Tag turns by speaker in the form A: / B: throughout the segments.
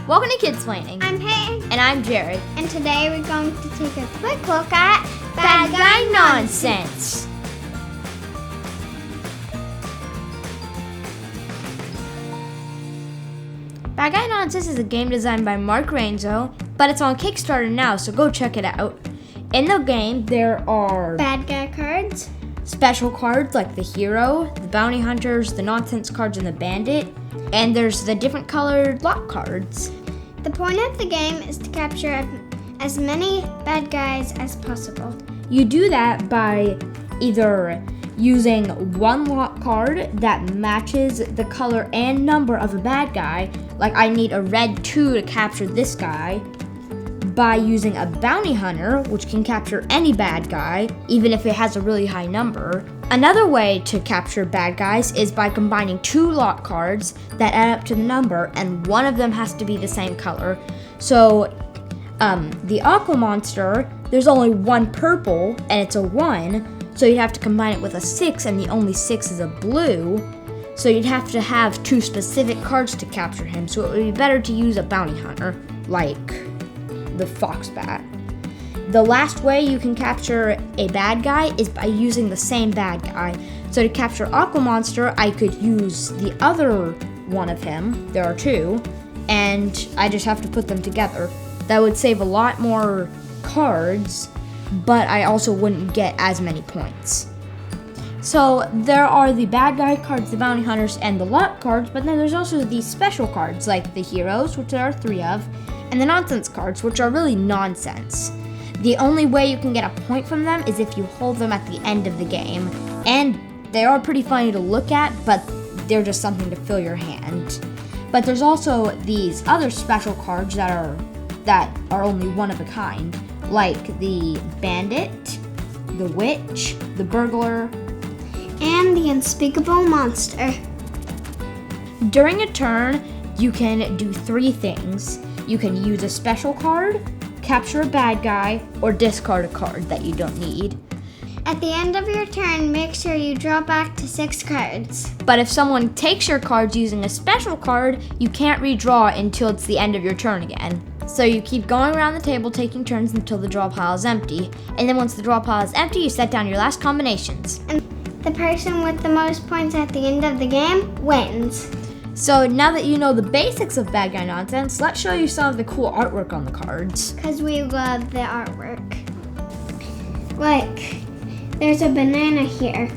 A: Welcome to Kidsplaining.
B: I'm Peyton.
A: And I'm Jared.
B: And today we're going to take a quick look at
A: Bad Guy Nonsense. Bad Guy Nonsense is a game designed by Mark Rainzo, but it's on Kickstarter now, so go check it out. In the game, there are
B: bad guy cards,
A: special cards like the hero, the bounty hunters, the nonsense cards, and the bandit. And there's the different colored lot cards.
B: The point of the game is to capture as many bad guys as possible.
A: You do that by either using one lot card that matches the color and number of a bad guy, like I need a red 2 to capture this guy, by using a bounty hunter, which can capture any bad guy, even if it has a really high number. Another way to capture bad guys is by combining 2 lot cards that add up to the number, and one of them has to be the same color. So, the Aqua Monster, there's only one purple, and it's a 1, so you'd have to combine it with a 6, and the only 6 is a blue. So you'd have to have 2 specific cards to capture him, so it would be better to use a bounty hunter, like the fox bat. The last way you can capture a bad guy is by using the same bad guy. So to capture Aqua Monster, I could use the other one of him, there are 2, and I just have to put them together. That would save a lot more cards, but I also wouldn't get as many points. So there are the bad guy cards, the bounty hunters, and the lot cards, but then there's also these special cards like the heroes, which there are 3 of, and the nonsense cards, which are really nonsense. The only way you can get a point from them is if you hold them at the end of the game. And they are pretty funny to look at, but they're just something to fill your hand. But there's also these other special cards that are only one of a kind, like the bandit, the witch, the burglar,
B: and the unspeakable monster.
A: During a turn, you can do 3 things. You can use a special card, capture a bad guy, or discard a card that you don't need.
B: At the end of your turn, make sure you draw back to 6 cards.
A: But if someone takes your cards using a special card, you can't redraw until it's the end of your turn again. So you keep going around the table taking turns until the draw pile is empty. And then once the draw pile is empty, you set down your last combinations.
B: And the person with the most points at the end of the game wins.
A: So now that you know the basics of Bad Guy Nonsense, let's show you some of the cool artwork on the cards.
B: Because we love the artwork. Like, there's a banana here.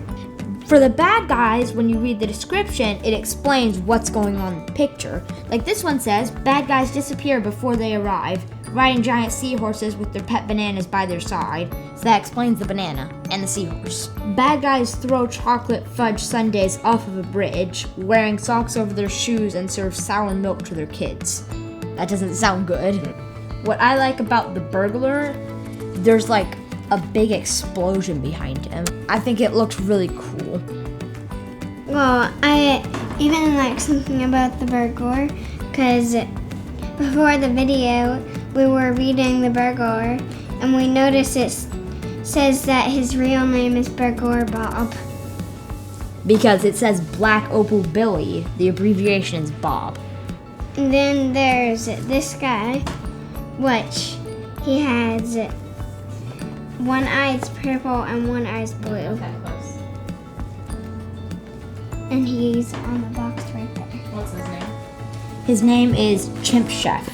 A: For the bad guys, when you read the description, it explains what's going on in the picture. Like this one says, bad guys disappear before they arrive, riding giant seahorses with their pet bananas by their side. So that explains the banana and the seahorse. Bad guys throw chocolate fudge sundaes off of a bridge, wearing socks over their shoes, and serve sour milk to their kids. That doesn't sound good. What I like about the burglar, there's like a big explosion behind him. I think it looks really cool.
B: Well, I even like something about the burglar, because before the video, we were reading the burglar, and we noticed it says that his real name is Burglar Bob.
A: Because it says Black Opal Billy, the abbreviation is Bob.
B: And then there's this guy, which he has one eye's purple and one eye's blue.
C: Okay, close.
B: And he's on the box right there.
C: What's his name?
A: His name is Chimp Chef.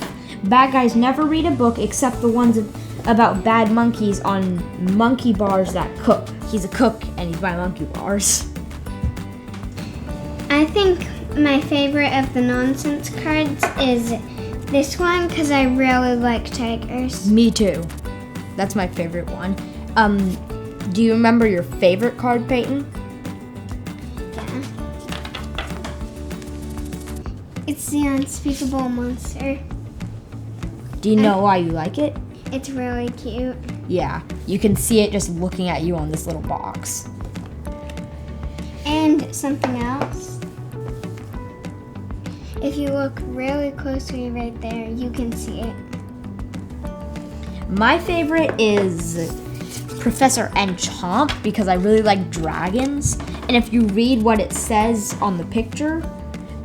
A: Bad guys never read a book except the ones about bad monkeys on monkey bars that cook. He's a cook and he's by monkey bars.
B: I think my favorite of the nonsense cards is this one because I really like tigers.
A: Me too. That's my favorite one. Do you remember your favorite card, Peyton?
B: Yeah. It's the unspeakable monster.
A: Do you know why you like it?
B: It's really cute.
A: Yeah, you can see it just looking at you on this little box.
B: And something else. If you look really closely right there, you can see it.
A: My favorite is Professor N. Chomp because I really like dragons. And if you read what it says on the picture,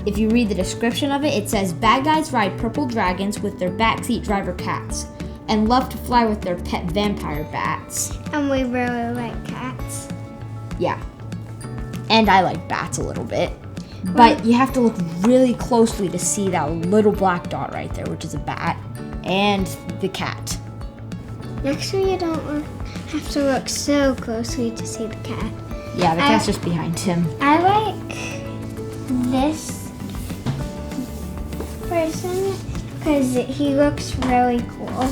A: if you read the description of it, it says, bad guys ride purple dragons with their backseat driver cats and love to fly with their pet vampire bats.
B: And we really like cats.
A: Yeah. And I like bats a little bit. But you have to look really closely to see that little black dot right there, which is a bat, and the cat.
B: Actually, you don't have to look so closely to see the cat.
A: Yeah, the cat's just behind him.
B: I like this person because he looks really cool.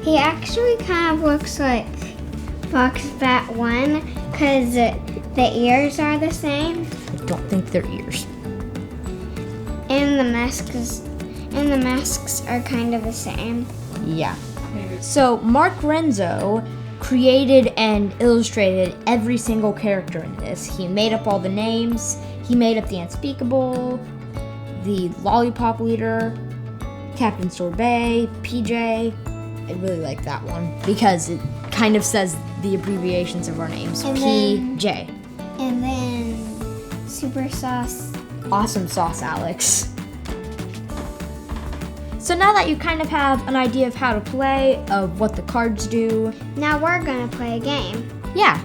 B: He actually kind of looks like Fox Bat 1 because the ears are the same.
A: I don't think they're ears.
B: And the masks are kind of the same.
A: Yeah. So Mark Renzo created and illustrated every single character in this. He made up all the names. He made up the Unspeakable, the Lollipop Leader, Captain Sorbet, PJ. I really like that one because it kind of says the abbreviations of our names.
B: And
A: PJ.
B: And then Super Sauce.
A: Awesome sauce, Alex. So now that you kind of have an idea of how to play, of what the cards do.
B: Now we're gonna play a game.
A: Yeah,